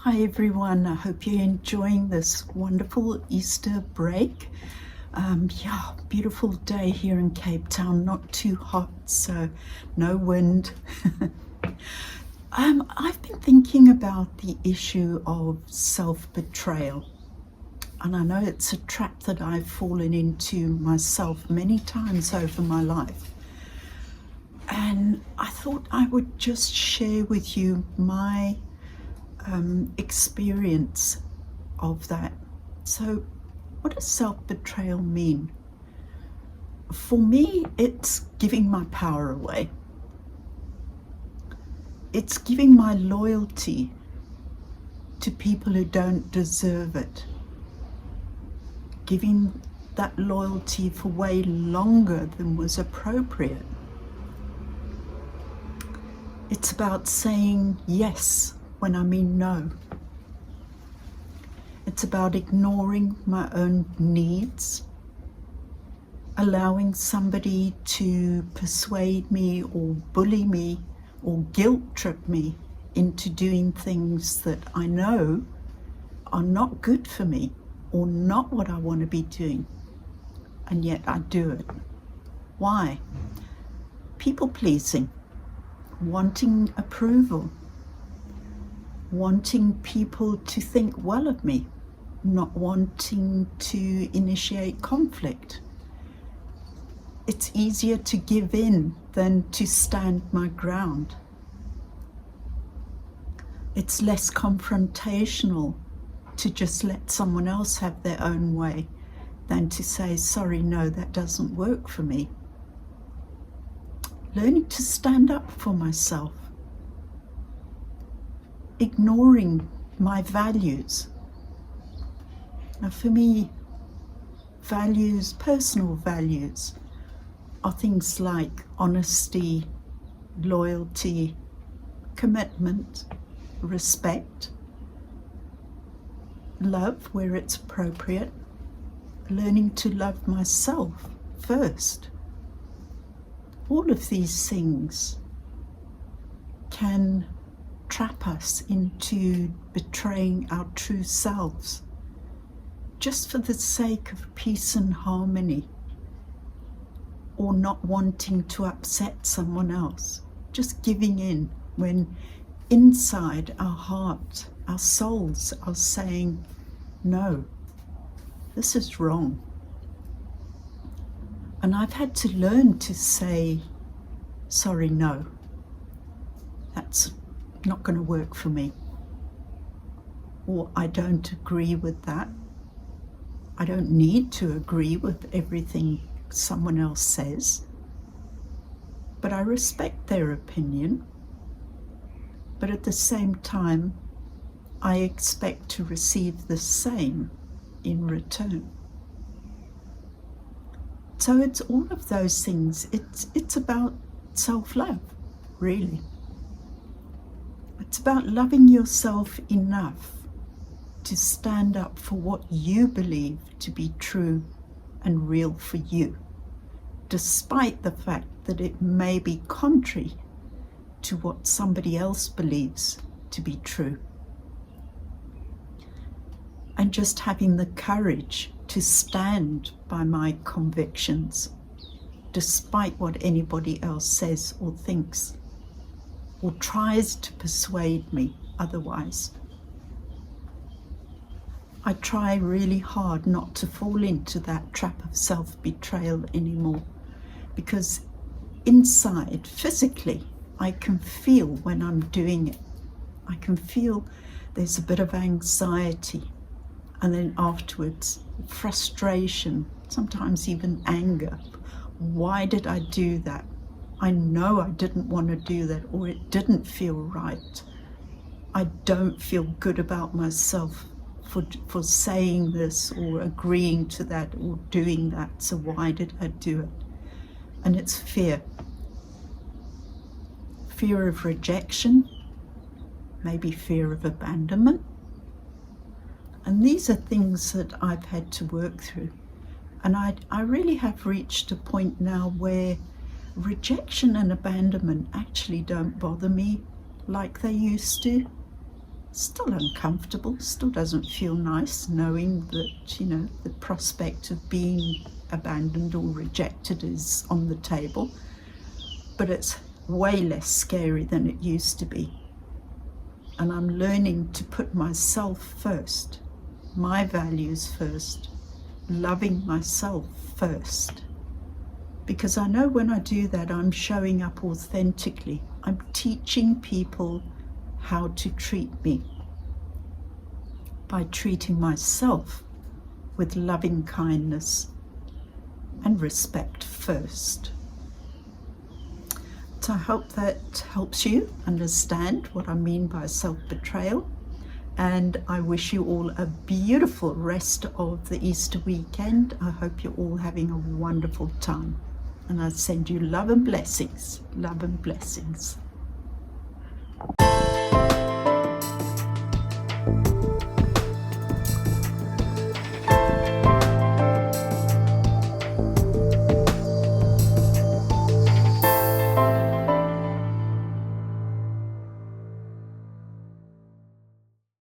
Hi everyone, I hope you're enjoying this wonderful Easter break. Beautiful day here in Cape Town, not too hot, so no wind. I've been thinking about the issue of self-betrayal, and I know it's a trap that I've fallen into myself many times over my life. And I thought I would just share with you my experience of that. So what does self-betrayal mean? For me, it's giving my power away. It's giving my loyalty to people who don't deserve it. Giving that loyalty for way longer than was appropriate. It's about saying yes when I mean no. It's about ignoring my own needs, allowing somebody to persuade me or bully me or guilt trip me into doing things that I know are not good for me or not what I want to be doing, and yet I do it. Why? People pleasing, wanting approval, wanting people to think well of me, not wanting to initiate conflict. It's easier to give in than to stand my ground. It's less confrontational to just let someone else have their own way than to say, sorry, no, that doesn't work for me. Learning to stand up for myself. Ignoring my values. Now for me, values, personal values, are things like honesty, loyalty, commitment, respect, love where it's appropriate, learning to love myself first. All of these things can trap us into betraying our true selves just for the sake of peace and harmony, or not wanting to upset someone else, just giving in when inside our heart, our souls are saying, no, this is wrong. And I've had to learn to say, sorry, no, that's not going to work for me, or I don't agree with that. I don't need to agree with everything someone else says, but I respect their opinion. But at the same time, I expect to receive the same in return. So it's all of those things. It's about self-love, really. It's about loving yourself enough to stand up for what you believe to be true and real for you, despite the fact that it may be contrary to what somebody else believes to be true. And just having the courage to stand by my convictions, despite what anybody else says or thinks, or tries to persuade me otherwise. I try really hard not to fall into that trap of self-betrayal anymore, because inside, physically, I can feel when I'm doing it. I can feel there's a bit of anxiety, and then afterwards, frustration, sometimes even anger. Why did I do that? I know I didn't want to do that, or it didn't feel right. I don't feel good about myself for saying this or agreeing to that or doing that, so why did I do it? And it's fear. Fear of rejection, maybe fear of abandonment. And these are things that I've had to work through. And I really have reached a point now where rejection and abandonment actually don't bother me like they used to. Still uncomfortable, still doesn't feel nice knowing that, the prospect of being abandoned or rejected is on the table. But it's way less scary than it used to be. And I'm learning to put myself first, my values first, loving myself first. Because I know when I do that, I'm showing up authentically. I'm teaching people how to treat me by treating myself with loving kindness and respect first. So I hope that helps you understand what I mean by self-betrayal. And I wish you all a beautiful rest of the Easter weekend. I hope you're all having a wonderful time. And I send you love and blessings. Love and blessings.